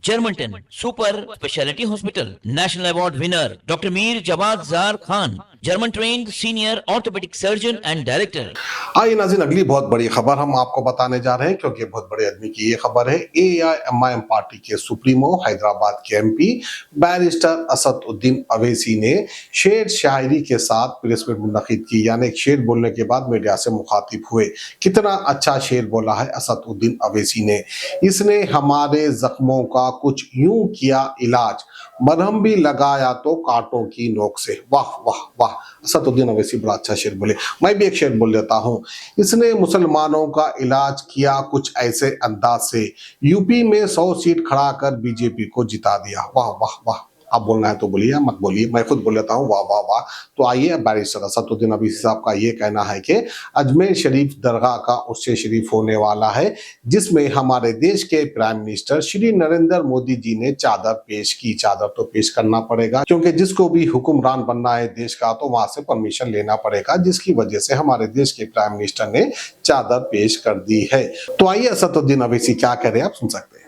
Germanton super speciality hospital, national award winner doctor Mir Jawad Jar Khan, German trained senior orthopaedic surgeon and director. आइए नाज़रीन, अगली बहुत बड़ी खबर हम आपको बताने जा रहे हैं, क्योंकि बहुत बड़े आदमी की ये खबर है। AIMIM पार्टी के सुप्रीमो हैदराबाद के MP बैरिस्टर असदुद्दीन अवैसी ने शेर शायरी के साथ प्रेस मीट मुनक़िद की, यानी एक शेर बोलने के बाद मीडिया से मुखातिब हुए। कितना अच्छा शेर बोला है असदुद्दीन अवैसी ने। इसने हमारे जख्मों का कुछ यूं किया इलाज, मरहम भी लगाया तो कांटों की नोक से। वाह वाह वाह, असदुद्दीन अवैसी बड़ा अच्छा शेर बोले। मैं भी एक शेर बोल देता हूँ। इसने मुसलमानों का इलाज किया कुछ ऐसे अंदाज से, यूपी में 100 सीट खड़ा कर बीजेपी को जिता दिया। वाह वाह वाह, आप बोलना है तो बोलिए, मत बोलिए, मैं खुद बोल लेता हूँ वाह वाह वाह। तो आइए, बैरिस्टर असदुद्दीन अवैसी साहब का ये कहना है कि अजमेर शरीफ दरगाह का उर्स शरीफ होने वाला है, जिसमें हमारे देश के प्राइम मिनिस्टर श्री नरेंद्र मोदी जी ने चादर पेश की। चादर तो पेश करना पड़ेगा, क्योंकि जिसको भी हुक्मरान बनना है देश का तो वहां से परमिशन लेना पड़ेगा, जिसकी वजह से हमारे देश के प्राइम मिनिस्टर ने चादर पेश कर दी है। तो आइए, असदुद्दीन अवैसी क्या कह रहे हैं आप सुन सकते हैं।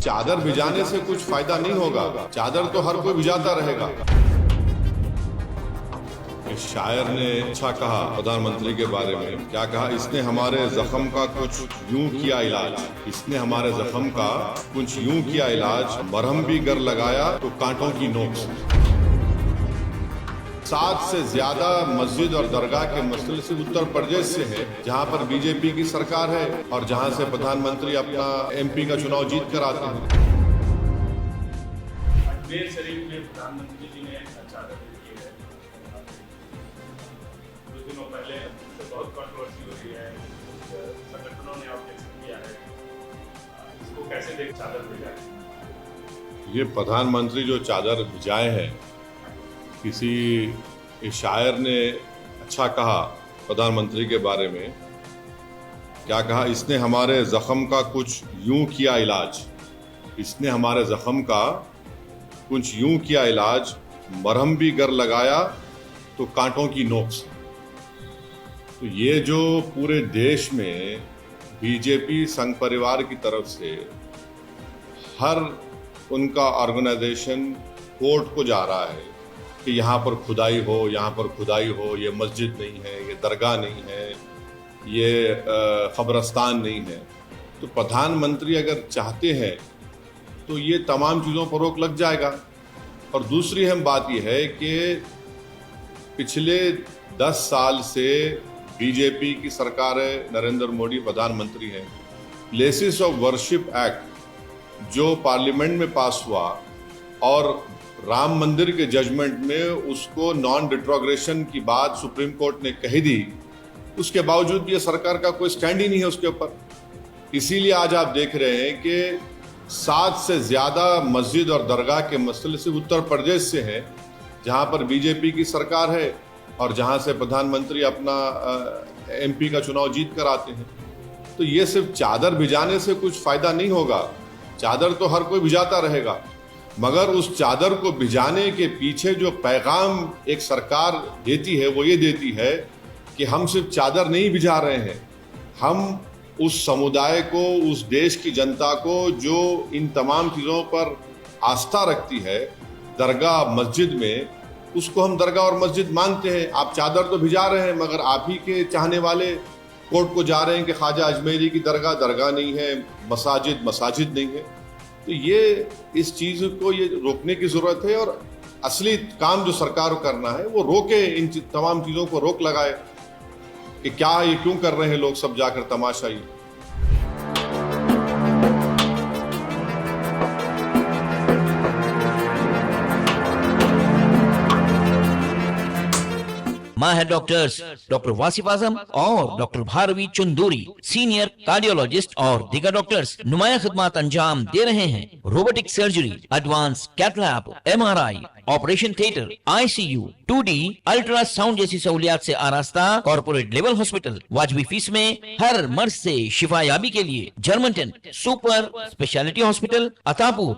चादर भिजाने से कुछ फायदा नहीं होगा, चादर तो हर कोई भिजाता रहेगा। इस शायर ने अच्छा कहा प्रधानमंत्री के बारे में, क्या कहा? इसने हमारे जख्म का कुछ यूं किया इलाज, इसने हमारे जख्म का कुछ यूं किया इलाज, मरहम भी गर लगाया तो कांटों की नोक से। 7 से ज्यादा मस्जिद और दरगाह के मसले से उत्तर प्रदेश से है, जहां पर बीजेपी की सरकार है और जहां से प्रधानमंत्री अपना MP का चुनाव जीत कर आते हैं। अजमेर शरीफ में प्रधानमंत्री जी ने चादर की है। कुछ दिनों पहले बहुत कंट्रोवर्सी हो रही है, संगठनों ने ऑब्जेक्शन किया है, इसको कैसे देख चादर भिजाए? ये प्रधानमंत्री जो चादर भिजाए हैं, किसी शायर ने अच्छा कहा प्रधानमंत्री के बारे में, क्या कहा? इसने हमारे जख्म का कुछ यूं किया इलाज, इसने हमारे जख्म का कुछ यूं किया इलाज, मरहम भी गर लगाया तो कांटों की नोक से। तो ये जो पूरे देश में बीजेपी संघ परिवार की तरफ से हर उनका ऑर्गेनाइजेशन कोर्ट को जा रहा है कि यहाँ पर खुदाई हो, यहाँ पर खुदाई हो, ये मस्जिद नहीं है, ये दरगाह नहीं है, ये कब्रस्तान नहीं है। तो प्रधानमंत्री अगर चाहते हैं तो ये तमाम चीज़ों पर रोक लग जाएगा। और दूसरी अहम बात यह है कि पिछले 10 साल से बीजेपी की सरकार है, नरेंद्र मोदी प्रधानमंत्री हैं। प्लेसेस ऑफ वर्शिप एक्ट जो पार्लियामेंट में पास हुआ और राम मंदिर के जजमेंट में उसको नॉन रिट्रोग्रेशन की बात सुप्रीम कोर्ट ने कही दी, उसके बावजूद ये सरकार का कोई स्टैंड ही नहीं है उसके ऊपर। इसीलिए आज आप देख रहे हैं कि 7 से ज़्यादा मस्जिद और दरगाह के मसले से उत्तर प्रदेश से है, जहां पर बीजेपी की सरकार है और जहां से प्रधानमंत्री अपना MP का चुनाव जीत कर आते हैं। तो ये सिर्फ चादर भिजाने से कुछ फ़ायदा नहीं होगा, चादर तो हर कोई भिजाता रहेगा, मगर उस चादर को भिजाने के पीछे जो पैगाम एक सरकार देती है वो ये देती है कि हम सिर्फ चादर नहीं भिजा रहे हैं, हम उस समुदाय को, उस देश की जनता को जो इन तमाम चीज़ों पर आस्था रखती है, दरगाह मस्जिद में, उसको हम दरगाह और मस्जिद मानते हैं। आप चादर तो भिजा रहे हैं, मगर आप ही के चाहने वाले कोर्ट को जा रहे हैं कि ख्वाजा अजमेरी की दरगाह दरगाह नहीं है, मसाजिद मसाजिद नहीं है। तो ये इस चीज़ को ये रोकने की ज़रूरत है, और असली काम जो सरकार को करना है वो रोके, इन तमाम चीज़ों को रोक लगाए कि क्या ये क्यों कर रहे हैं लोग सब जाकर तमाशा। ये माहिर डॉक्टर्स डॉक्टर वासिफ आजम और doctor Bharvi Chanduri, senior cardiologist और दीगर डॉक्टर्स नुमाया खिदमत अंजाम दे रहे हैं। Robotic surgery, advance cath lab, MRI, operation theatre, ICU, 2D ultrasound जैसी सहूलियात से आरास्ता कॉर्पोरेट लेवल हॉस्पिटल। वाजबी फीस में हर मर्ज से शिफायाबी के लिए Germanton super speciality hospital, Attapur.